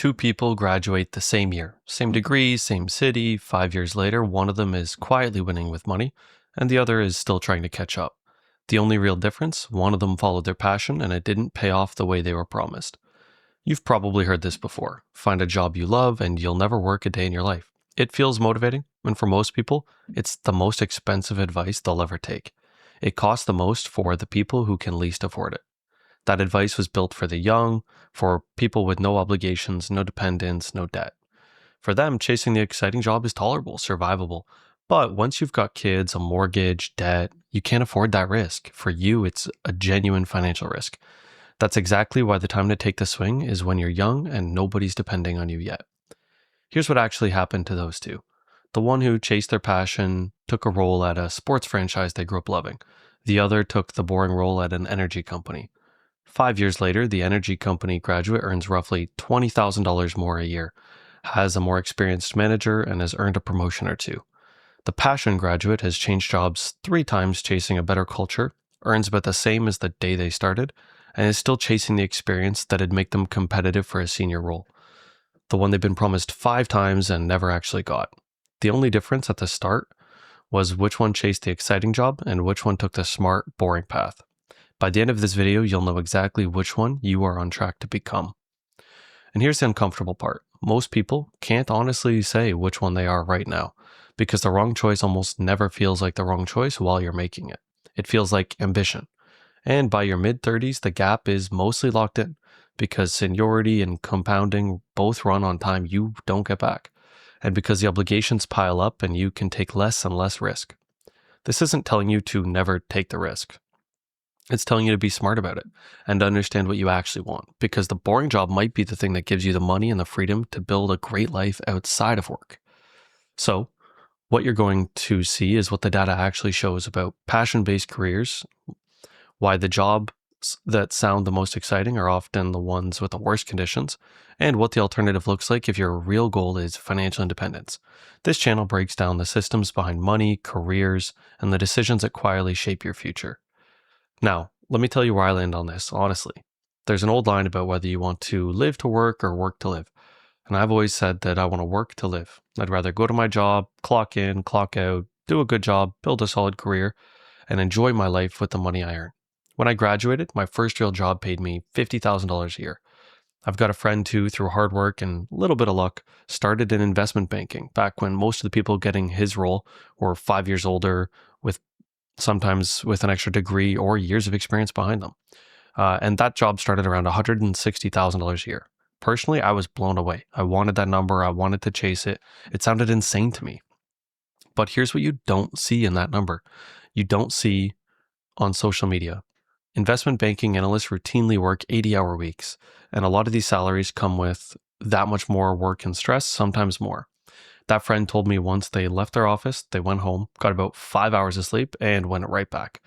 Two people graduate the same year, same degree, same city. 5 years later, one of them is quietly winning with money, and the other is still trying to catch up. The only real difference, one of them followed their passion and it didn't pay off the way they were promised. You've probably heard this before. Find a job you love and you'll never work a day in your life. It feels motivating, and for most people, it's the most expensive advice they'll ever take. It costs the most for the people who can least afford it. That advice was built for the young, for people with no obligations, no dependents, no debt. For them, chasing the exciting job is tolerable, survivable. But once you've got kids, a mortgage, debt, you can't afford that risk. For you, it's a genuine financial risk. That's exactly why the time to take the swing is when you're young and nobody's depending on you yet. Here's what actually happened to those two. The one who chased their passion took a role at a sports franchise they grew up loving. The other took the boring role at an energy company. 5 years later, the energy company graduate earns roughly $20,000 more a year, has a more experienced manager, and has earned a promotion or two. The passion graduate has changed jobs 3 times chasing a better culture, earns about the same as the day they started, and is still chasing the experience that'd make them competitive for a senior role. The one they've been promised 5 times and never actually got. The only difference at the start was which one chased the exciting job and which one took the smart, boring path. By the end of this video, you'll know exactly which one you are on track to become. And here's the uncomfortable part. Most people can't honestly say which one they are right now, because the wrong choice almost never feels like the wrong choice while you're making it. It feels like ambition. And by your mid-30s, the gap is mostly locked in, because seniority and compounding both run on time you don't get back, and because the obligations pile up and you can take less and less risk. This isn't telling you to never take the risk. It's telling you to be smart about it and understand what you actually want, because the boring job might be the thing that gives you the money and the freedom to build a great life outside of work. So, what you're going to see is what the data actually shows about passion-based careers, why the jobs that sound the most exciting are often the ones with the worst conditions, and what the alternative looks like if your real goal is financial independence. This channel breaks down the systems behind money, careers, and the decisions that quietly shape your future. Now, let me tell you where I land on this, honestly. There's an old line about whether you want to live to work or work to live. And I've always said that I want to work to live. I'd rather go to my job, clock in, clock out, do a good job, build a solid career, and enjoy my life with the money I earn. When I graduated, my first real job paid me $50,000 a year. I've got a friend who, through hard work and a little bit of luck, started in investment banking back when most of the people getting his role were 5 years older, sometimes with an extra degree or years of experience behind them. And that job started around $160,000 a year. Personally, I was blown away. I wanted that number. I wanted to chase it. It sounded insane to me. But here's what you don't see in that number. You don't see on social media. Investment banking analysts routinely work 80-hour weeks, and a lot of these salaries come with that much more work and stress, sometimes more. That friend told me once they left their office, they went home, got about 5 hours of sleep, and went right back.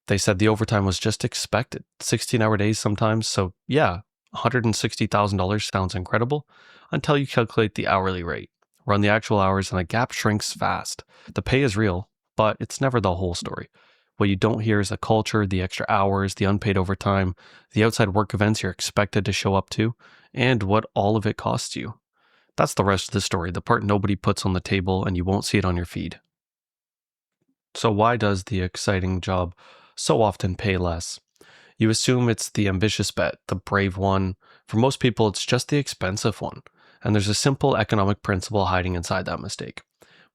They said the overtime was just expected, 16-hour days sometimes. So yeah, $160,000 sounds incredible until you calculate the hourly rate, run the actual hours, and the gap shrinks fast. The pay is real, but it's never the whole story. What you don't hear is the culture, the extra hours, the unpaid overtime, the outside work events you're expected to show up to, and what all of it costs you. That's the rest of the story, the part nobody puts on the table and you won't see it on your feed. So why does the exciting job so often pay less? You assume it's the ambitious bet, the brave one. For most people, it's just the expensive one. And there's a simple economic principle hiding inside that mistake.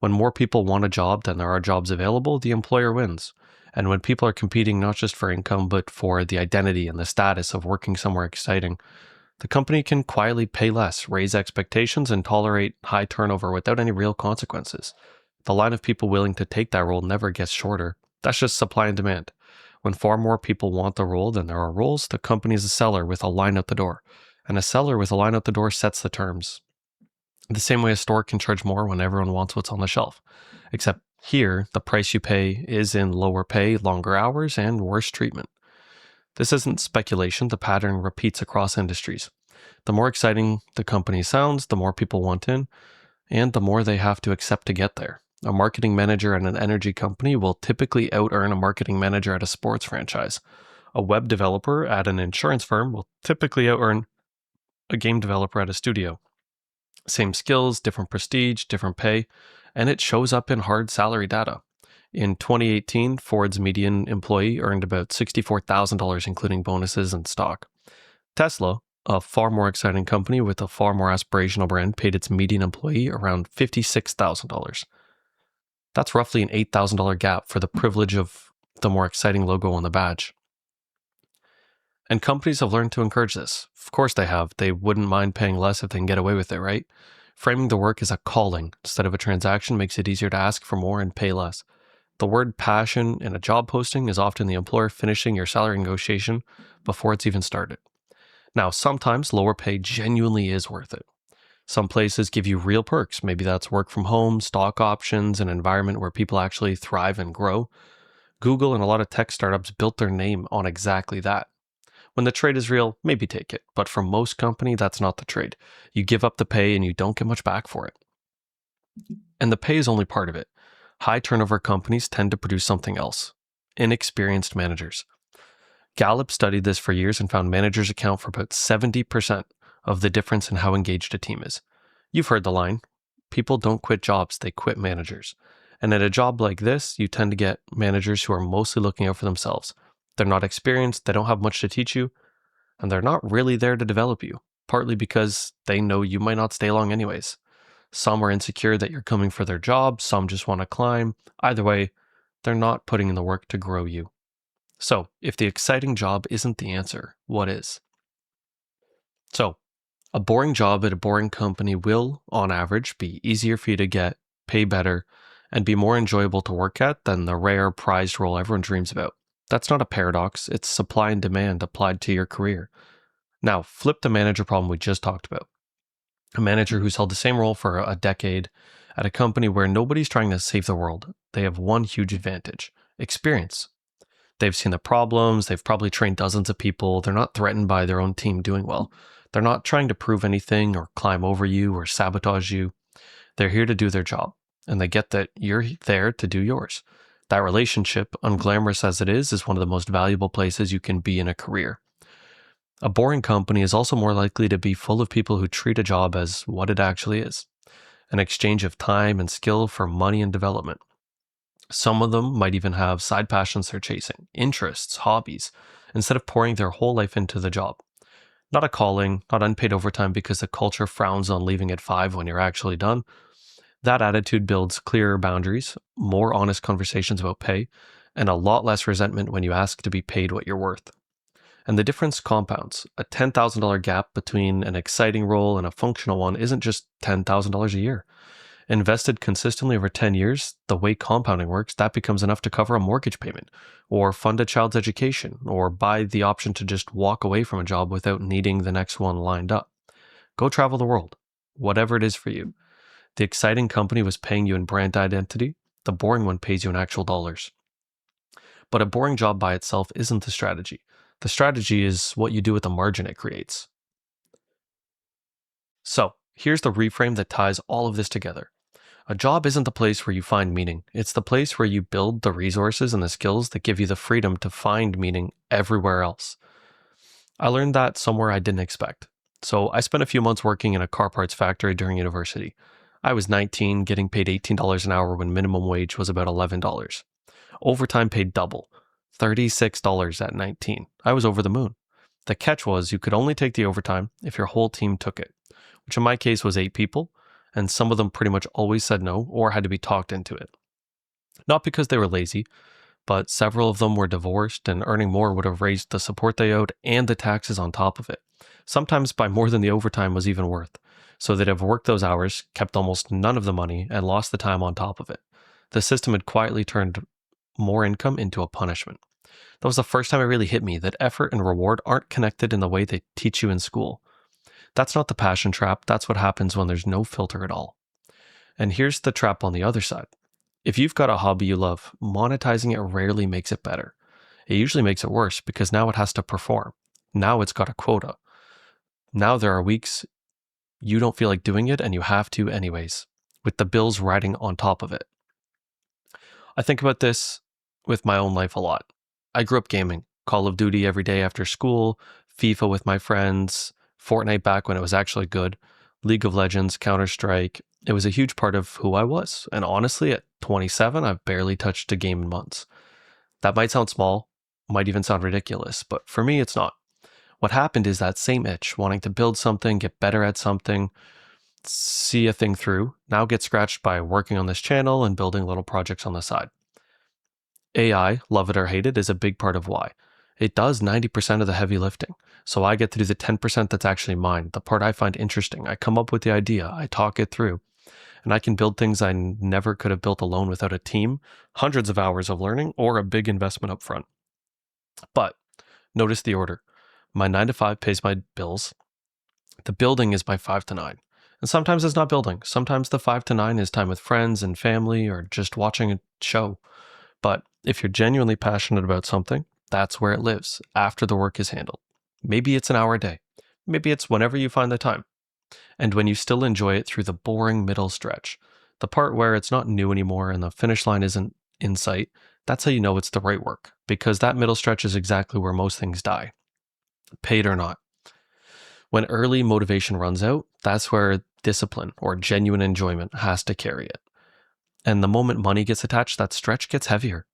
When more people want a job than there are jobs available, the employer wins. And when people are competing not just for income, but for the identity and the status of working somewhere exciting, the company can quietly pay less, raise expectations, and tolerate high turnover without any real consequences. The line of people willing to take that role never gets shorter. That's just supply and demand. When far more people want the role than there are roles, the company is a seller with a line out the door. And a seller with a line out the door sets the terms. The same way a store can charge more when everyone wants what's on the shelf. Except here, the price you pay is in lower pay, longer hours, and worse treatment. This isn't speculation, the pattern repeats across industries. The more exciting the company sounds, the more people want in, and the more they have to accept to get there. A marketing manager at an energy company will typically out-earn a marketing manager at a sports franchise. A web developer at an insurance firm will typically out-earn a game developer at a studio. Same skills, different prestige, different pay, and it shows up in hard salary data. In 2018, Ford's median employee earned about $64,000, including bonuses and stock. Tesla, a far more exciting company with a far more aspirational brand, paid its median employee around $56,000. That's roughly an $8,000 gap for the privilege of the more exciting logo on the badge. And companies have learned to encourage this. Of course they have. They wouldn't mind paying less if they can get away with it, right? Framing the work as a calling instead of a transaction makes it easier to ask for more and pay less. The word passion in a job posting is often the employer finishing your salary negotiation before it's even started. Now, sometimes lower pay genuinely is worth it. Some places give you real perks. Maybe that's work from home, stock options, an environment where people actually thrive and grow. Google and a lot of tech startups built their name on exactly that. When the trade is real, maybe take it. But for most company, that's not the trade. You give up the pay and you don't get much back for it. And the pay is only part of it. High turnover companies tend to produce something else: inexperienced managers. Gallup studied this for years and found managers account for about 70% of the difference in how engaged a team is. You've heard the line, people don't quit jobs, they quit managers. And at a job like this, you tend to get managers who are mostly looking out for themselves. They're not experienced, they don't have much to teach you, and they're not really there to develop you, partly because they know you might not stay long anyways. Some are insecure that you're coming for their job, some just want to climb. Either way, they're not putting in the work to grow you. So, if the exciting job isn't the answer, what is? So, a boring job at a boring company will, on average, be easier for you to get, pay better, and be more enjoyable to work at than the rare prized role everyone dreams about. That's not a paradox, it's supply and demand applied to your career. Now, flip the manager problem we just talked about. A manager who's held the same role for a decade at a company where nobody's trying to save the world. They have one huge advantage: experience. They've seen the problems, they've probably trained dozens of people, they're not threatened by their own team doing well. They're not trying to prove anything or climb over you or sabotage you. They're here to do their job, and they get that you're there to do yours. That relationship, unglamorous as it is one of the most valuable places you can be in a career. A boring company is also more likely to be full of people who treat a job as what it actually is: an exchange of time and skill for money and development. Some of them might even have side passions they're chasing, interests, hobbies, instead of pouring their whole life into the job. Not a calling, not unpaid overtime because the culture frowns on leaving at 5 when you're actually done. That attitude builds clearer boundaries, more honest conversations about pay, and a lot less resentment when you ask to be paid what you're worth. And the difference compounds. A $10,000 gap between an exciting role and a functional one isn't just $10,000 a year. Invested consistently over 10 years, the way compounding works, that becomes enough to cover a mortgage payment, or fund a child's education, or buy the option to just walk away from a job without needing the next one lined up. Go travel the world, whatever it is for you. The exciting company was paying you in brand identity, the boring one pays you in actual dollars. But a boring job by itself isn't the strategy. The strategy is what you do with the margin it creates. So, here's the reframe that ties all of this together. A job isn't the place where you find meaning. It's the place where you build the resources and the skills that give you the freedom to find meaning everywhere else. I learned that somewhere I didn't expect. So I spent a few months working in a car parts factory during university. I was 19, getting paid $18 an hour when minimum wage was about $11. Overtime paid double, $36 at 19. I was over the moon. The catch was you could only take the overtime if your whole team took it, which in my case was 8 people, and some of them pretty much always said no or had to be talked into it. Not because they were lazy, but several of them were divorced, and earning more would have raised the support they owed and the taxes on top of it, sometimes by more than the overtime was even worth. So they'd have worked those hours, kept almost none of the money, and lost the time on top of it. The system had quietly turned more income into a punishment. That was the first time it really hit me that effort and reward aren't connected in the way they teach you in school. That's not the passion trap, that's what happens when there's no filter at all. And here's the trap on the other side. If you've got a hobby you love, monetizing it rarely makes it better. It usually makes it worse because now it has to perform. Now it's got a quota. Now there are weeks you don't feel like doing it and you have to anyways, with the bills riding on top of it. I think about this with my own life a lot. I grew up gaming, Call of Duty every day after school, FIFA with my friends, Fortnite back when it was actually good, League of Legends, Counter-Strike. It was a huge part of who I was. And honestly, at 27, I've barely touched a game in months. That might sound small, might even sound ridiculous, but for me, it's not. What happened is that same itch, wanting to build something, get better at something, see a thing through, now gets scratched by working on this channel and building little projects on the side. AI, love it or hate it, is a big part of why. It does 90% of the heavy lifting. So I get to do the 10% that's actually mine, the part I find interesting. I come up with the idea, I talk it through, and I can build things I never could have built alone without a team, hundreds of hours of learning, or a big investment up front. But notice the order. My 9 to 5 pays my bills. The building is my 5 to 9. And sometimes it's not building. Sometimes the 5 to 9 is time with friends and family or just watching a show. But if you're genuinely passionate about something, that's where it lives after the work is handled. Maybe it's an hour a day. Maybe it's whenever you find the time. And when you still enjoy it through the boring middle stretch, the part where it's not new anymore and the finish line isn't in sight, that's how you know it's the right work, because that middle stretch is exactly where most things die, paid or not. When early motivation runs out, that's where discipline or genuine enjoyment has to carry it. And the moment money gets attached, that stretch gets heavier,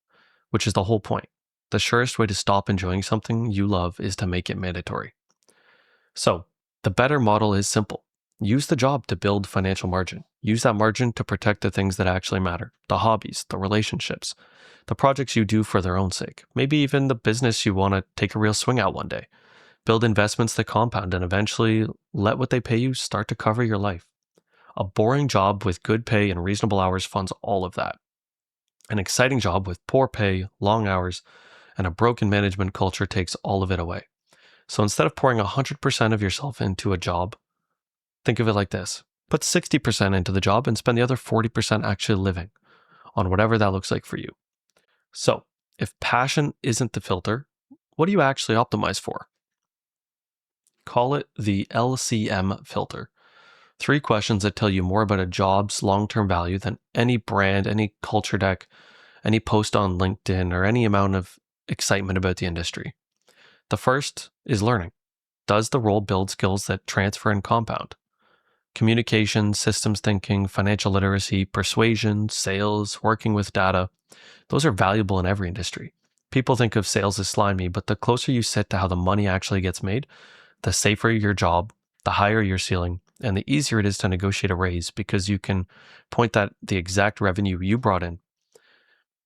which is the whole point. The surest way to stop enjoying something you love is to make it mandatory. So, the better model is simple. Use the job to build financial margin. Use that margin to protect the things that actually matter, the hobbies, the relationships, the projects you do for their own sake, maybe even the business you want to take a real swing at one day. Build investments that compound and eventually let what they pay you start to cover your life. A boring job with good pay and reasonable hours funds all of that. An exciting job with poor pay, long hours, and a broken management culture takes all of it away. So instead of pouring 100% of yourself into a job, think of it like this. Put 60% into the job and spend the other 40% actually living on whatever that looks like for you. So, if passion isn't the filter, what do you actually optimize for? Call it the LCM filter. 3 questions that tell you more about a job's long-term value than any brand, any culture deck, any post on LinkedIn, or any amount of excitement about the industry. The first is learning. Does the role build skills that transfer and compound? Communication, systems thinking, financial literacy, persuasion, sales, working with data, those are valuable in every industry. People think of sales as slimy, but the closer you sit to how the money actually gets made, the safer your job, the higher your ceiling, and the easier it is to negotiate a raise because you can point at the exact revenue you brought in.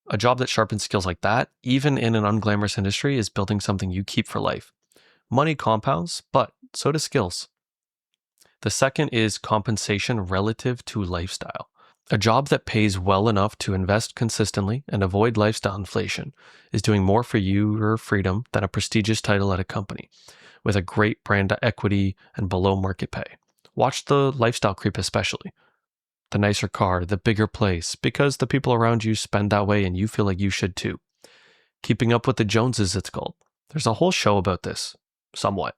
A job that sharpens skills like that, even in an unglamorous industry, is building something you keep for life. Money compounds, but so do skills. The second is compensation relative to lifestyle. A job that pays well enough to invest consistently and avoid lifestyle inflation is doing more for your freedom than a prestigious title at a company with a great brand equity and below market pay. Watch the lifestyle creep especially. The nicer car, the bigger place, because the people around you spend that way and you feel like you should too. Keeping up with the Joneses, it's called. There's a whole show about this, somewhat.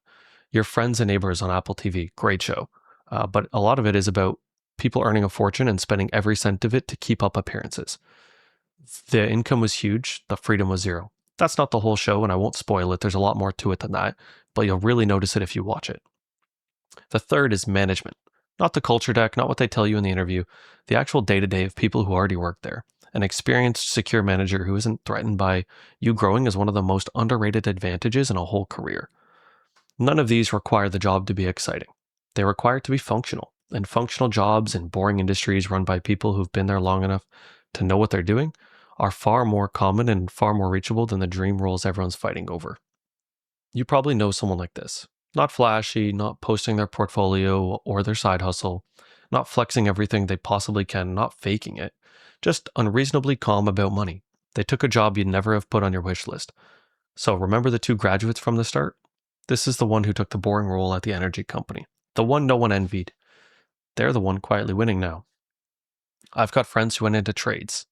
Your Friends and Neighbors on Apple TV, great show. But a lot of it is about people earning a fortune and spending every cent of it to keep up appearances. The income was huge, the freedom was zero. That's not the whole show, and I won't spoil it. There's a lot more to it than that, but you'll really notice it if you watch it. The third is management. Not the culture deck, not what they tell you in the interview, the actual day-to-day of people who already work there. An experienced, secure manager who isn't threatened by you growing is one of the most underrated advantages in a whole career. None of these require the job to be exciting. They require it to be functional. And functional jobs in boring industries run by people who've been there long enough to know what they're doing are far more common and far more reachable than the dream roles everyone's fighting over. You probably know someone like this. Not flashy, not posting their portfolio or their side hustle, not flexing everything they possibly can, not faking it, just unreasonably calm about money. They took a job you'd never have put on your wish list. So remember the 2 graduates from the start? This is the one who took the boring role at the energy company, the one no one envied. They're the one quietly winning now. I've got friends who went into trades,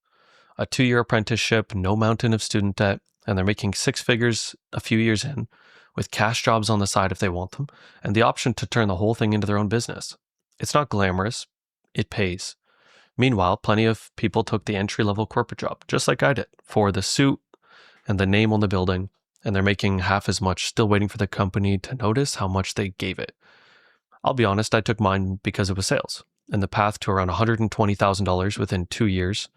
a 2-year apprenticeship, no mountain of student debt, and they're making 6 figures a few years in, with cash jobs on the side if they want them, and the option to turn the whole thing into their own business. It's not glamorous, it pays. Meanwhile, plenty of people took the entry-level corporate job, just like I did, for the suit and the name on the building, and they're making half as much, still waiting for the company to notice how much they gave it. I'll be honest, I took mine because it was sales, and the path to around $120,000 within 2 years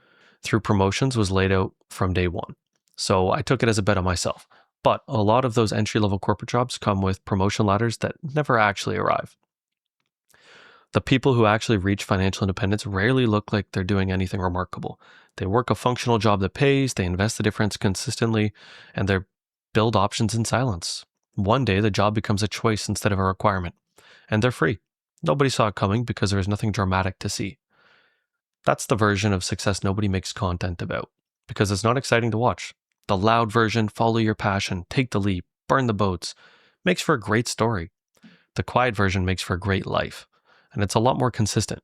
through promotions was laid out from day one. So I took it as a bet on myself. But a lot of those entry level corporate jobs come with promotion ladders that never actually arrive. The people who actually reach financial independence rarely look like they're doing anything remarkable. They work a functional job that pays, they invest the difference consistently, and they build options in silence. One day, the job becomes a choice instead of a requirement, and they're free. Nobody saw it coming because there was nothing dramatic to see. That's the version of success nobody makes content about because it's not exciting to watch. The loud version, follow your passion, take the leap, burn the boats, makes for a great story. The quiet version makes for a great life. And it's a lot more consistent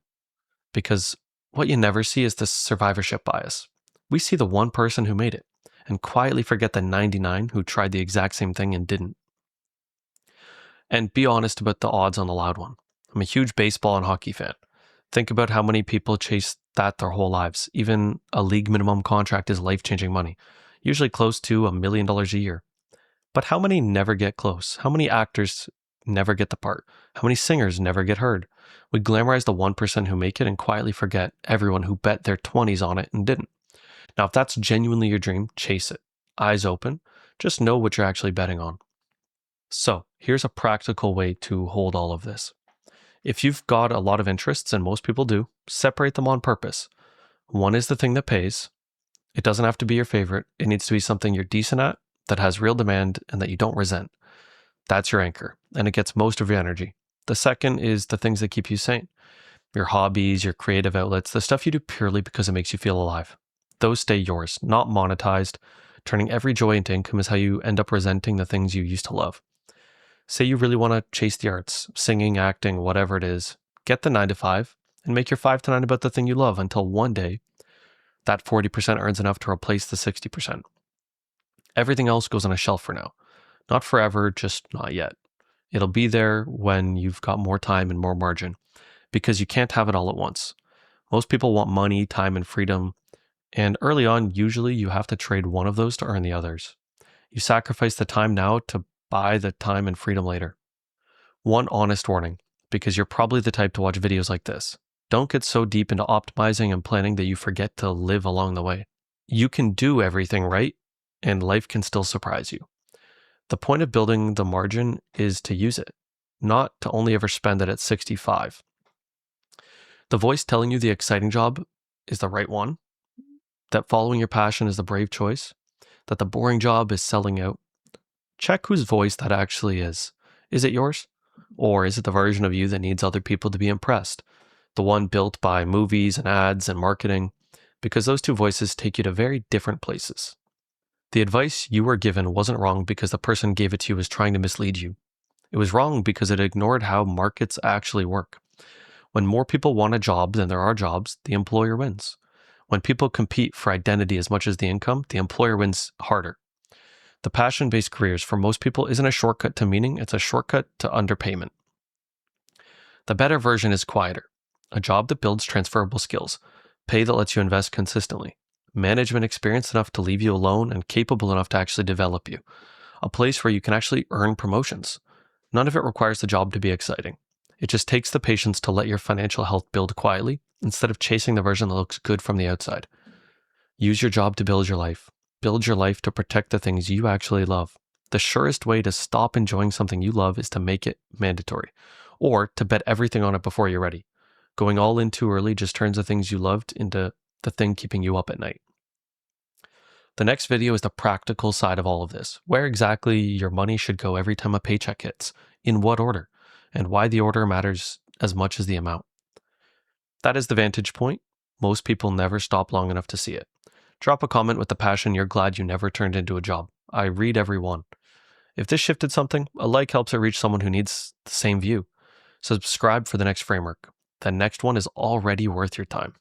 because what you never see is this survivorship bias. We see the one person who made it and quietly forget the 99 who tried the exact same thing and didn't. And be honest about the odds on the loud one. I'm a huge baseball and hockey fan. Think about how many people chase that their whole lives. Even a league minimum contract is life-changing money, usually close to $1 million a year. But how many never get close? How many actors never get the part? How many singers never get heard? We glamorize the 1% who make it and quietly forget everyone who bet their 20s on it and didn't. Now, if that's genuinely your dream, chase it. Eyes open. Just know what you're actually betting on. So, here's a practical way to hold all of this. If you've got a lot of interests, and most people do, separate them on purpose. One is the thing that pays. It doesn't have to be your favorite. It needs to be something you're decent at, that has real demand, and that you don't resent. That's your anchor, and it gets most of your energy. The second is the things that keep you sane. Your hobbies, your creative outlets, the stuff you do purely because it makes you feel alive. Those stay yours, not monetized. Turning every joy into income is how you end up resenting the things you used to love. Say you really want to chase the arts, singing, acting, whatever it is. Get the 9 to 5 and make your 5 to 9 about the thing you love until one day that 40% earns enough to replace the 60%. Everything else goes on a shelf for now. Not forever, just not yet. It'll be there when you've got more time and more margin because you can't have it all at once. Most people want money, time, and freedom. And early on, usually you have to trade one of those to earn the others. You sacrifice the time now to buy the time and freedom later. One honest warning, because you're probably the type to watch videos like this. Don't get so deep into optimizing and planning that you forget to live along the way. You can do everything right, and life can still surprise you. The point of building the margin is to use it, not to only ever spend it at 65. The voice telling you the exciting job is the right one, that following your passion is the brave choice, that the boring job is selling out. Check whose voice that actually is. Is it yours? Or is it the version of you that needs other people to be impressed? The one built by movies and ads and marketing? Because those two voices take you to very different places. The advice you were given wasn't wrong because the person gave it to you was trying to mislead you. It was wrong because it ignored how markets actually work. When more people want a job than there are jobs, the employer wins. When people compete for identity as much as the income, the employer wins harder. The passion-based careers for most people isn't a shortcut to meaning, it's a shortcut to underpayment. The better version is quieter. A job that builds transferable skills, pay that lets you invest consistently, management experience enough to leave you alone and capable enough to actually develop you, a place where you can actually earn promotions. None of it requires the job to be exciting. It just takes the patience to let your financial health build quietly instead of chasing the version that looks good from the outside. Use your job to build your life. Build your life to protect the things you actually love. The surest way to stop enjoying something you love is to make it mandatory, or to bet everything on it before you're ready. Going all in too early just turns the things you loved into the thing keeping you up at night. The next video is the practical side of all of this, where exactly your money should go every time a paycheck hits, in what order, and why the order matters as much as the amount. That is the vantage point. Most people never stop long enough to see it. Drop a comment with the passion you're glad you never turned into a job. I read every one. If this shifted something, a like helps it reach someone who needs the same view. Subscribe for the next framework. The next one is already worth your time.